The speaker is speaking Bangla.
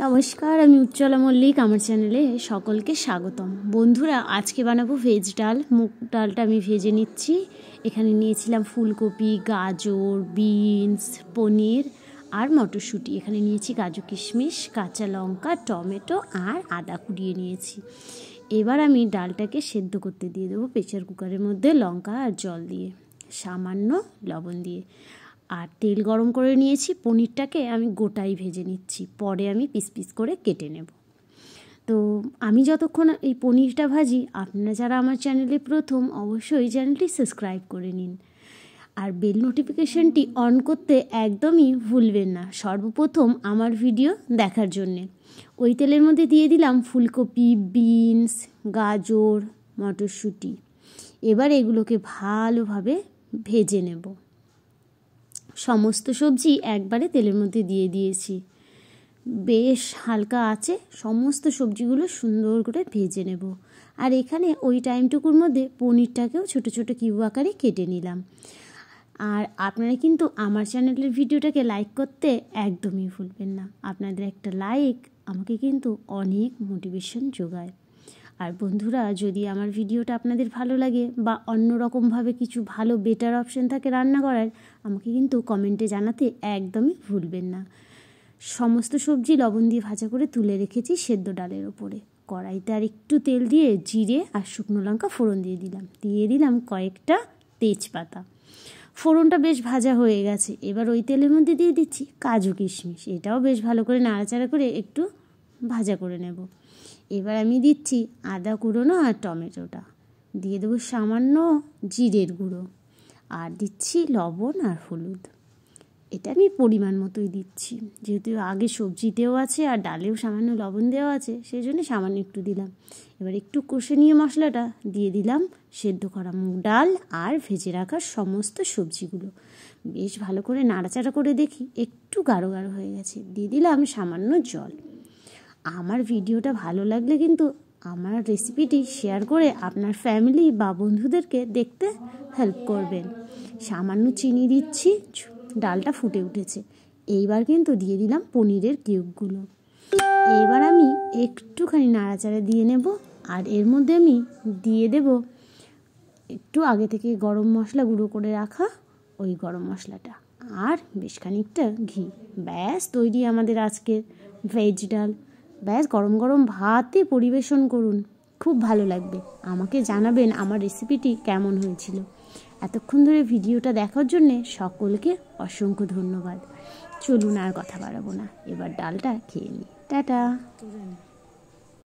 নমস্কার, আমি উজ্জ্বলা মল্লিক। আমার চ্যানেলে সকলকে স্বাগতম। বন্ধুরা, আজকে বানাবো ভেজ ডাল। মুগ ডালটা আমি ভেজে নিচ্ছি। এখানে নিয়েছিলাম ফুলকপি, গাজর, বিনস, পনির আর মটরশুঁটি। এখানে নিয়েছি কাজু কিশমিশ, কাঁচা লঙ্কা, টমেটো আর আদা কুড়িয়ে নিয়েছি। এবার আমি ডালটাকে সেদ্ধ করতে দিয়ে দেবো প্রেসার কুকারের মধ্যে, লঙ্কা আর জল দিয়ে, সামান্য লবণ দিয়ে। আর তেল গরম করে নিয়েছি। পনিরটাকে আমি গোটাই ভেজে নিচ্ছি, পরে আমি পিস পিস করে কেটে নেব। তো আমি যতক্ষণ এই পনিরটা ভাজি, আপনারা যারা আমার চ্যানেলে প্রথম, অবশ্যই চ্যানেলটি সাবস্ক্রাইব করে নিন আর বেল নোটিফিকেশনটি অন করতে একদমই ভুলবেন না, সর্বপ্রথম আমার ভিডিও দেখার জন্যে। ওই তেলের মধ্যে দিয়ে দিলাম ফুলকপি, বিনস, গাজর, মটরশুঁটি। এবার এগুলোকে ভালোভাবে ভেজে নেব। সমস্ত সবজি একবারে তেলের মধ্যে দিয়ে দিয়েছি। বেশ হালকা আছে, সমস্ত সবজিগুলো সুন্দর করে ভেজে নেব। আর এখানে ওই টাইমটুকুর মধ্যে পনিরটাকেও ছোট ছোট কিউব আকারে কেটে নিলাম। আর আপনারা কিন্তু আমার চ্যানেলের ভিডিওটাকে লাইক করতে একদমই ভুলবেন না। আপনাদের একটা লাইক আমাকে কিন্তু অনেক মোটিভেশন যোগায়। আর বন্ধুরা, যদি আমার ভিডিওটা আপনাদের ভালো লাগে বা অন্য রকমভাবে কিছু ভালো বেটার অপশন থাকে রান্না করার, আমাকে কিন্তু কমেন্টে জানাতে একদমই ভুলবেন না। সমস্ত সবজি লবণ দিয়ে ভাজা করে তুলে রেখেছি সেদ্ধ ডালের ওপরে। কড়াইতে আর একটু তেল দিয়ে জিরে আর শুকনো লঙ্কা ফোড়ন দিয়ে দিলাম কয়েকটা তেজপাতা। ফোড়নটা বেশ ভাজা হয়ে গেছে। এবার ওই তেলের মধ্যে দিয়ে দিচ্ছি কাজু কিশমিশ। এটাও বেশ ভালো করে নাড়াচাড়া করে একটু ভাজা করে নেব। এবার আমি দিচ্ছি আদা কুড়োনো আর টমেটোটা, দিয়ে দেবো সামান্য জিরের গুঁড়ো, আর দিচ্ছি লবণ আর হলুদ। এটা আমি পরিমাণ মতোই দিচ্ছি, যেহেতু আগে সবজিতেও আছে আর ডালেও সামান্য লবণ দেওয়া আছে, সেই জন্য সামান্য একটু দিলাম। এবার একটু কষে নিয়ে মশলাটা দিয়ে দিলাম সেদ্ধ করা মুগ ডাল আর ভেজে রাখা সমস্ত সবজিগুলো। বেশ ভালো করে নাড়াচাড়া করে দেখি একটু গাঢ় গাঢ় হয়ে গেছে, দিয়ে দিলাম সামান্য জল। আমার ভিডিওটা ভালো লাগলে কিন্তু আমার রেসিপিটি শেয়ার করে আপনার ফ্যামিলি বা বন্ধুদেরকে দেখতে হেল্প করবেন। সামান্য চিনি দিচ্ছি, ডালটা ফুটে উঠেছে। এইবার কিন্তু দিয়ে দিলাম পনিরের কিউবগুলো। এইবার আমি একটুখানি নাড়াচাড়া দিয়ে নেব। আর এর মধ্যে আমি দিয়ে দেব একটু আগে থেকে গরম মশলা গুঁড়ো করে রাখা ওই গরম মশলাটা, আর বেশ খানিকটা ঘি। ব্যাস তৈরি আমাদের আজকের ভেজ ডাল। ব্যাস গরম গরম ভাতে পরিবেশন করুন, খুব ভালো লাগবে। আমাকে জানাবেন আমার রেসিপিটি কেমন হয়েছিল। এতক্ষণ ধরে ভিডিওটা দেখার জন্যে সকলকে অসংখ্য ধন্যবাদ। চলুন আর কথা বাড়াবো না, এবার ডালটা খেয়ে নিই। টাটা।